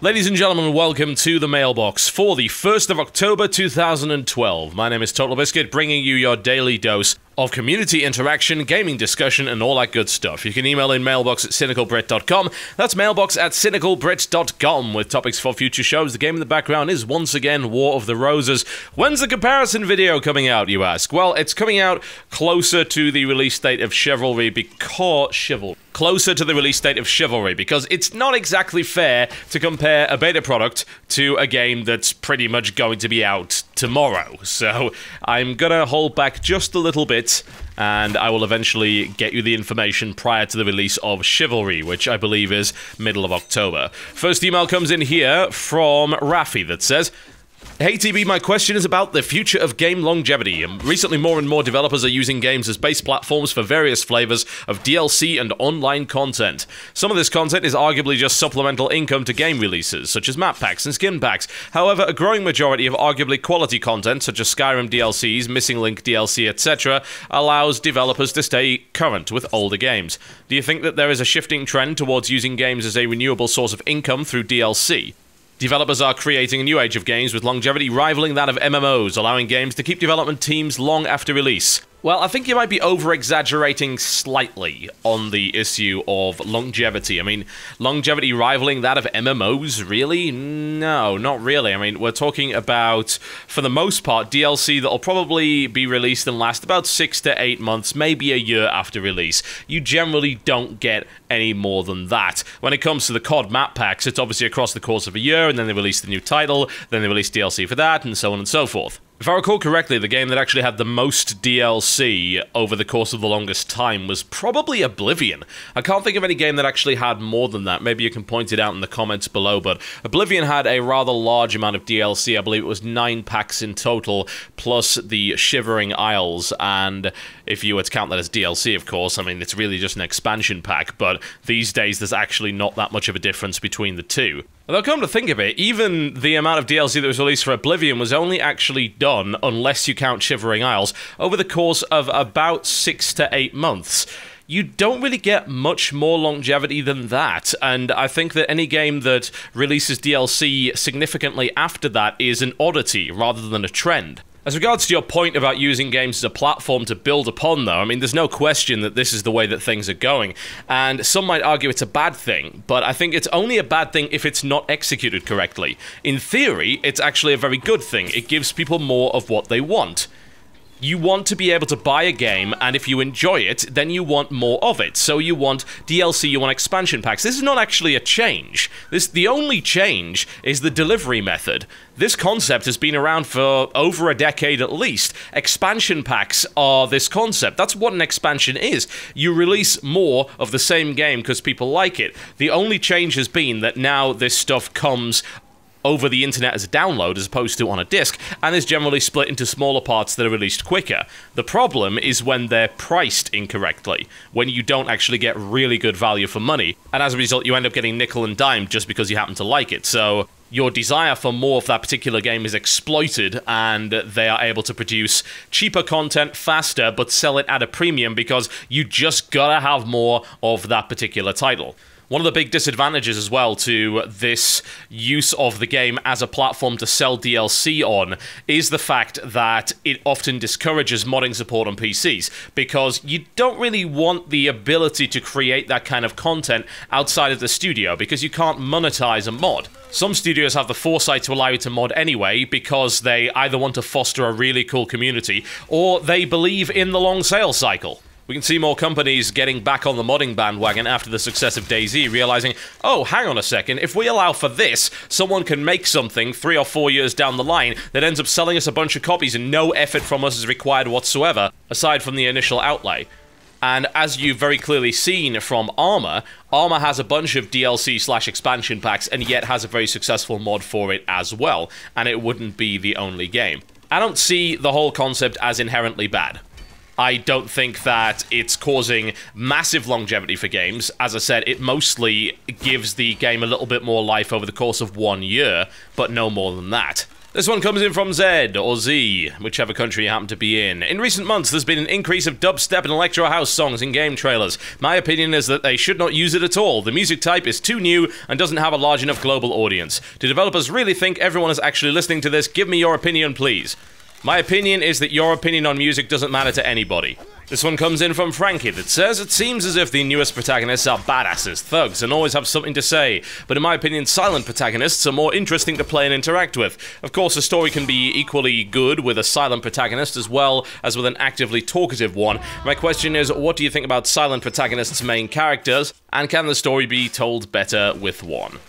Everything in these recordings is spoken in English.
Ladies and gentlemen, welcome to the Mailbox for the 1st of October 2012. My name is TotalBiscuit, bringing you your daily dose of community interaction, gaming discussion, and all that good stuff. You can email in mailbox@cynicalbrit.com. That's mailbox@cynicalbrit.com with topics for future shows. The game in the background is once again War of the Roses. When's the comparison video coming out, you ask? Well, it's coming out closer to the release date of Chivalry because it's not exactly fair to compare a beta product to a game that's pretty much going to be out tomorrow. So I'm gonna hold back just a little bit, and I will eventually get you the information prior to the release of Chivalry, which I believe is middle of October. First email comes in here from Rafi that says, "Hey TB, my question is about the future of game longevity. Recently, more and more developers are using games as base platforms for various flavors of DLC and online content. Some of this content is arguably just supplemental income to game releases, such as map packs and skin packs. However, a growing majority of arguably quality content, such as Skyrim DLCs, Missing Link DLC, etc., allows developers to stay current with older games. Do you think that there is a shifting trend towards using games as a renewable source of income through DLC? Developers are creating a new age of games with longevity rivaling that of MMOs, allowing games to keep development teams long after release." Well, I think you might be over-exaggerating slightly on the issue of longevity. I mean, longevity rivaling that of MMOs, really? No, not really. I mean, we're talking about, for the most part, DLC that'll probably be released and last about 6 to 8 months, maybe a year after release. You generally don't get any more than that. When it comes to the COD map packs, it's obviously across the course of a year, and then they release the new title, then they release DLC for that, and so on and so forth. If I recall correctly, the game that actually had the most DLC over the course of the longest time was probably Oblivion. I can't think of any game that actually had more than that. Maybe you can point it out in the comments below, but Oblivion had a rather large amount of DLC. I believe it was 9 packs in total, plus the Shivering Isles, and if you were to count that as DLC, of course, I mean, it's really just an expansion pack, but these days there's actually not that much of a difference between the two. Although, come to think of it, even the amount of DLC that was released for Oblivion was only actually done, unless you count Shivering Isles, over the course of about 6 to 8 months. You don't really get much more longevity than that, and I think that any game that releases DLC significantly after that is an oddity rather than a trend. As regards to your point about using games as a platform to build upon, though, I mean, there's no question that this is the way that things are going, and some might argue it's a bad thing, but I think it's only a bad thing if it's not executed correctly. In theory, it's actually a very good thing. It gives people more of what they want. You want to be able to buy a game, and if you enjoy it, then you want more of it. So you want DLC, you want expansion packs. This is not actually a change. The only change is the delivery method. This concept has been around for over a decade at least. Expansion packs are this concept. That's what an expansion is. You release more of the same game because people like it. The only change has been that now this stuff comes over the internet as a download as opposed to on a disc, and is generally split into smaller parts that are released quicker. The problem is when they're priced incorrectly, when you don't actually get really good value for money, and as a result you end up getting nickel and dime just because you happen to like it. So your desire for more of that particular game is exploited, and they are able to produce cheaper content faster but sell it at a premium because you just gotta have more of that particular title. One of the big disadvantages as well to this use of the game as a platform to sell DLC on is the fact that it often discourages modding support on PCs, because you don't really want the ability to create that kind of content outside of the studio, because you can't monetize a mod. Some studios have the foresight to allow you to mod anyway because they either want to foster a really cool community or they believe in the long sales cycle. We can see more companies getting back on the modding bandwagon after the success of DayZ, realizing, oh, hang on a second, if we allow for this, someone can make something 3 or 4 years down the line that ends up selling us a bunch of copies and no effort from us is required whatsoever, aside from the initial outlay. And as you've very clearly seen from Arma has a bunch of DLC/expansion packs and yet has a very successful mod for it as well, and it wouldn't be the only game. I don't see the whole concept as inherently bad. I don't think that it's causing massive longevity for games. As I said, it mostly gives the game a little bit more life over the course of 1 year, but no more than that. This one comes in from Zed, or Z, whichever country you happen to be in. In recent months, there's been an increase of dubstep and electro house songs in game trailers. My opinion is that they should not use it at all. The music type is too new and doesn't have a large enough global audience. Do developers really think everyone is actually listening to this? Give me your opinion, please. My opinion is that your opinion on music doesn't matter to anybody. This one comes in from Frankie that says, it seems as if the newest protagonists are badasses, thugs, and always have something to say. But in my opinion, silent protagonists are more interesting to play and interact with. Of course, a story can be equally good with a silent protagonist as well as with an actively talkative one. My question is, what do you think about silent protagonists' main characters? And can the story be told better with one?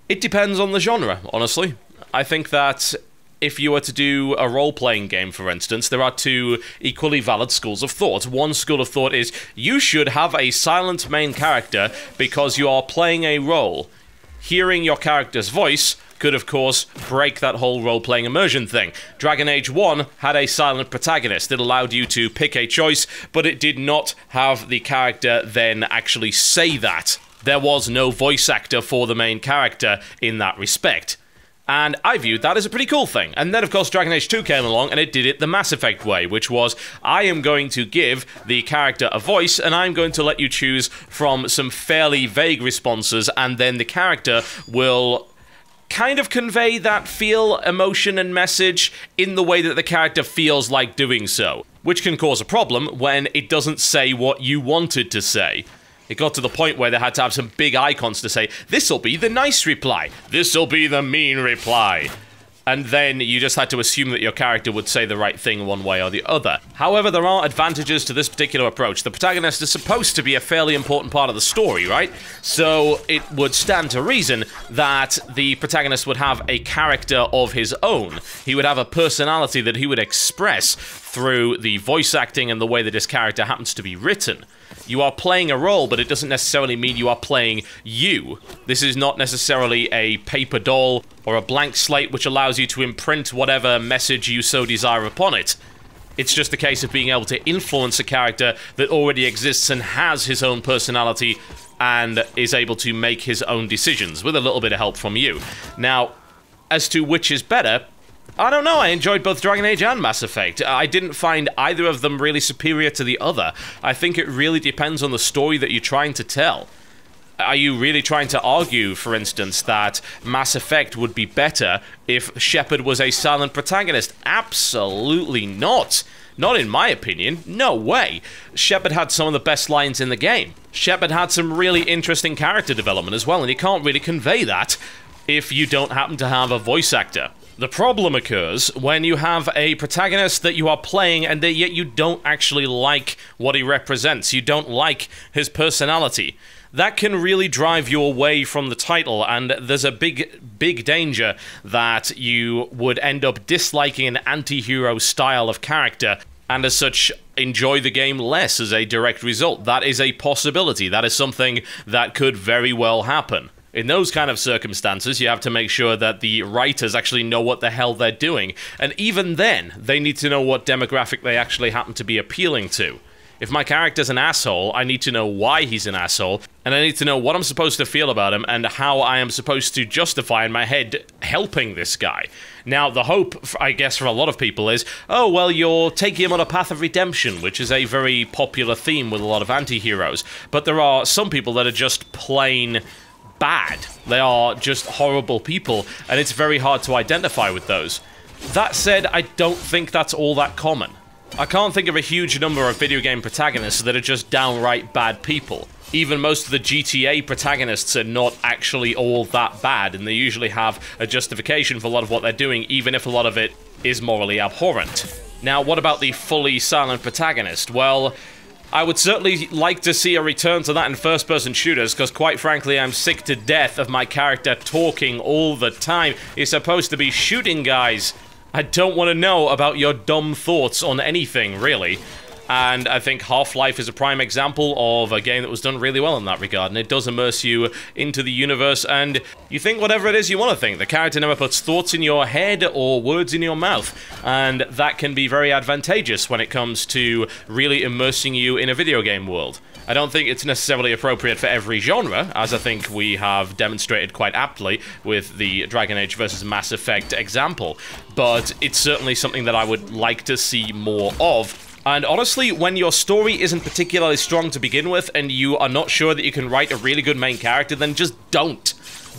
It depends on the genre, honestly. I think that if you were to do a role-playing game, for instance, there are two equally valid schools of thought. One school of thought is, you should have a silent main character because you are playing a role. Hearing your character's voice could, of course, break that whole role-playing immersion thing. Dragon Age 1 had a silent protagonist. It allowed you to pick a choice, but it did not have the character then actually say that. There was no voice actor for the main character in that respect. And I viewed that as a pretty cool thing. And then, of course, Dragon Age 2 came along, and it did it the Mass Effect way, which was, I am going to give the character a voice, and I'm going to let you choose from some fairly vague responses, and then the character will kind of convey that feel, emotion, and message in the way that the character feels like doing so, which can cause a problem when it doesn't say what you wanted to say. It got to the point where they had to have some big icons to say, this'll be the nice reply, this'll be the mean reply. And then you just had to assume that your character would say the right thing one way or the other. However, there are advantages to this particular approach. The protagonist is supposed to be a fairly important part of the story, right? So it would stand to reason that the protagonist would have a character of his own. He would have a personality that he would express through the voice acting and the way that his character happens to be written. You are playing a role, but it doesn't necessarily mean you are playing you. This is not necessarily a paper doll or a blank slate which allows you to imprint whatever message you so desire upon it. It's just a case of being able to influence a character that already exists and has his own personality and is able to make his own decisions with a little bit of help from you. Now, as to which is better, I don't know, I enjoyed both Dragon Age and Mass Effect. I didn't find either of them really superior to the other. I think it really depends on the story that you're trying to tell. Are you really trying to argue, for instance, that Mass Effect would be better if Shepard was a silent protagonist? Absolutely not. Not in my opinion. No way. Shepard had some of the best lines in the game. Shepard had some really interesting character development as well, and you can't really convey that if you don't happen to have a voice actor. The problem occurs when you have a protagonist that you are playing and that yet you don't actually like what he represents. You don't like his personality. That can really drive you away from the title, and there's a big danger that you would end up disliking an anti-hero style of character, and as such, enjoy the game less as a direct result. That is a possibility. That is something that could very well happen. In those kind of circumstances, you have to make sure that the writers actually know what the hell they're doing, and even then, they need to know what demographic they actually happen to be appealing to. If my character's an asshole, I need to know why he's an asshole, and I need to know what I'm supposed to feel about him and how I am supposed to justify in my head helping this guy. Now, the hope, I guess, for a lot of people is, oh, well, you're taking him on a path of redemption, which is a very popular theme with a lot of anti-heroes. But there are some people that are just plain bad. They are just horrible people, and it's very hard to identify with those. That said, I don't think that's all that common. I can't think of a huge number of video game protagonists that are just downright bad people. Even most of the GTA protagonists are not actually all that bad, and they usually have a justification for a lot of what they're doing, even if a lot of it is morally abhorrent. Now, what about the fully silent protagonist? Well, I would certainly like to see a return to that in first-person shooters, because quite frankly, I'm sick to death of my character talking all the time. He's supposed to be shooting guys. I don't want to know about your dumb thoughts on anything, really. And I think Half-Life is a prime example of a game that was done really well in that regard, and it does immerse you into the universe, and you think whatever it is you want to think. The character never puts thoughts in your head or words in your mouth, and that can be very advantageous when it comes to really immersing you in a video game world. I don't think it's necessarily appropriate for every genre, as I think we have demonstrated quite aptly with the Dragon Age vs. Mass Effect example, but it's certainly something that I would like to see more of. And honestly, when your story isn't particularly strong to begin with, and you are not sure that you can write a really good main character, then just don't.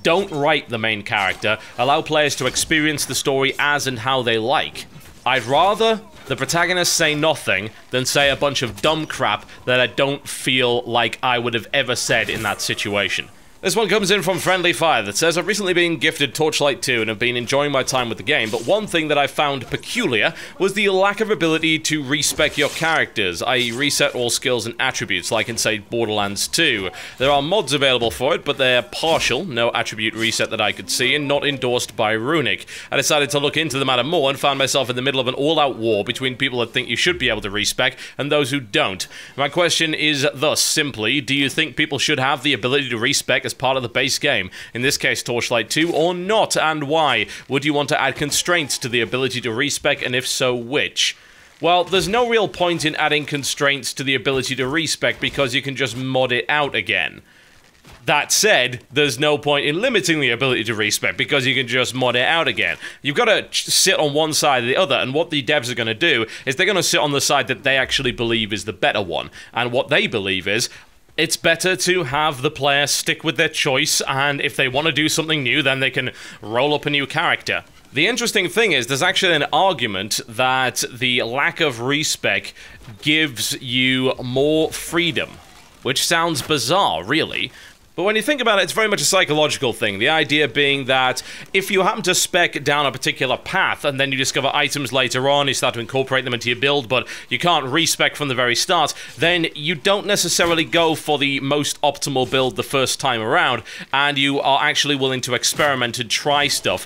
Don't write the main character. Allow players to experience the story as and how they like. I'd rather the protagonist say nothing than say a bunch of dumb crap that I don't feel like I would have ever said in that situation. This one comes in from Friendly Fire that says, I've recently been gifted Torchlight 2 and have been enjoying my time with the game, but one thing that I found peculiar was the lack of ability to respec your characters, i.e. reset all skills and attributes, like in, say, Borderlands 2. There are mods available for it, but they're partial, no attribute reset that I could see, and not endorsed by Runic. I decided to look into the matter more and found myself in the middle of an all-out war between people that think you should be able to respec and those who don't. My question is thus, simply, do you think people should have the ability to respec as part of the base game, in this case Torchlight 2, or not, and why? Would you want to add constraints to the ability to respec, and if so, which? Well, there's no real point in adding constraints to the ability to respec because you can just mod it out again. That said, there's no point in limiting the ability to respec because you can just mod it out again. You've got to sit on one side or the other, and what the devs are going to do is they're going to sit on the side that they actually believe is the better one, and what they believe is it's better to have the player stick with their choice, and if they want to do something new, then they can roll up a new character. The interesting thing is, there's actually an argument that the lack of respec gives you more freedom, which sounds bizarre, really. But when you think about it, it's very much a psychological thing. The idea being that if you happen to spec down a particular path and then you discover items later on, you start to incorporate them into your build, but you can't respec from the very start, then you don't necessarily go for the most optimal build the first time around, and you are actually willing to experiment and try stuff.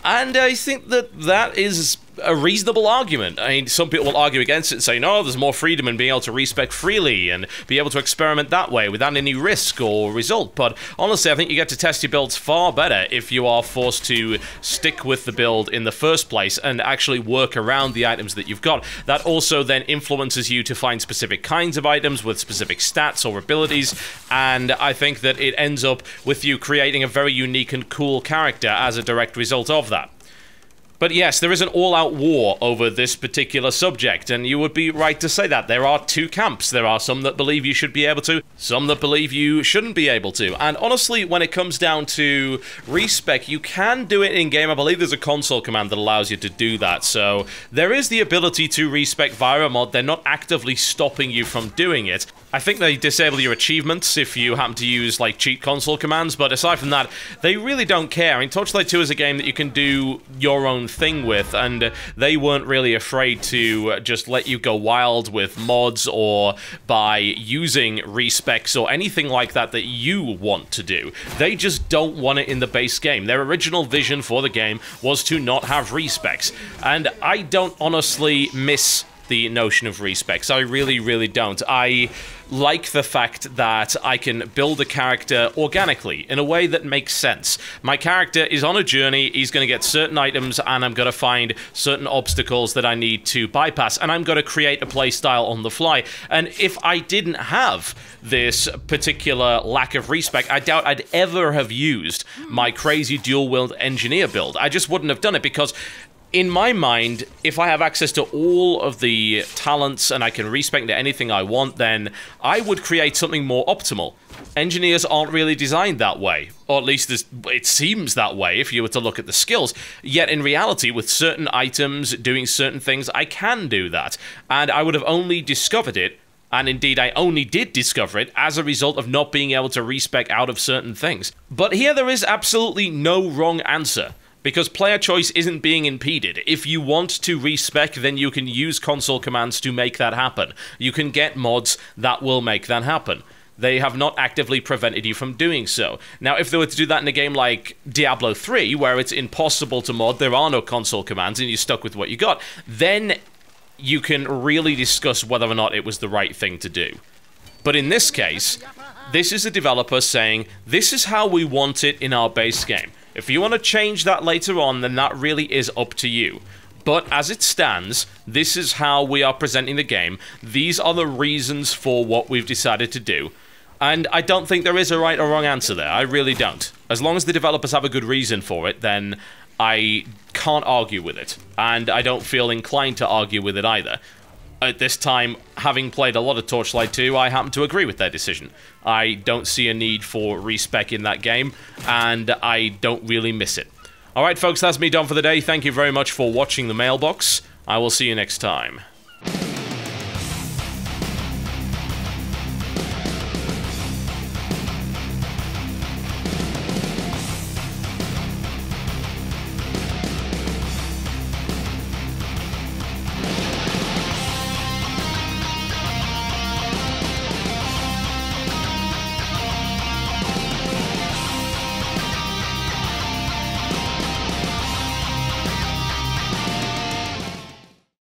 And I think that that is a reasonable argument. I mean, some people will argue against it and say, no, there's more freedom in being able to respec freely and be able to experiment that way without any risk or result. But honestly, I think you get to test your builds far better if you are forced to stick with the build in the first place and actually work around the items that you've got. That also then influences you to find specific kinds of items with specific stats or abilities, and I think that it ends up with you creating a very unique and cool character as a direct result of that. But yes, there is an all-out war over this particular subject, and you would be right to say that. There are two camps. There are some that believe you should be able to, some that believe you shouldn't be able to. And honestly, when it comes down to respec, you can do it in-game. I believe there's a console command that allows you to do that. So there is the ability to respec via a mod. They're not actively stopping you from doing it. I think they disable your achievements if you happen to use, like, cheat console commands, but aside from that, they really don't care. I mean, Torchlight 2 is a game that you can do your own thing with, and they weren't really afraid to just let you go wild with mods or by using respecs or anything like that that you want to do. They just don't want it in the base game. Their original vision for the game was to not have respecs, and I don't honestly miss the notion of respecs. I really, really don't. I like the fact that I can build a character organically in a way that makes sense. My character is on a journey, he's going to get certain items, and I'm going to find certain obstacles that I need to bypass, and I'm going to create a playstyle on the fly. And if I didn't have this particular lack of respec, I doubt I'd ever have used my crazy dual-wield engineer build. I just wouldn't have done it because in my mind, if I have access to all of the talents and I can respec into anything I want, then I would create something more optimal. Engineers aren't really designed that way, or at least it seems that way if you were to look at the skills. Yet in reality, with certain items doing certain things, I can do that. And I would have only discovered it, and indeed I only did discover it, as a result of not being able to respec out of certain things. But here there is absolutely no wrong answer, because player choice isn't being impeded. If you want to respec, then you can use console commands to make that happen. You can get mods that will make that happen. They have not actively prevented you from doing so. Now, if they were to do that in a game like Diablo 3, where it's impossible to mod, there are no console commands, and you're stuck with what you got, then you can really discuss whether or not it was the right thing to do. But in this case, this is a developer saying, this is how we want it in our base game. If you want to change that later on, then that really is up to you. But as it stands, this is how we are presenting the game. These are the reasons for what we've decided to do. And I don't think there is a right or wrong answer there. I really don't. As long as the developers have a good reason for it, then I can't argue with it. And I don't feel inclined to argue with it either. At this time, having played a lot of Torchlight 2, I happen to agree with their decision. I don't see a need for respec in that game, and I don't really miss it. Alright folks, that's me done for the day. Thank you very much for watching the Mailbox. I will see you next time.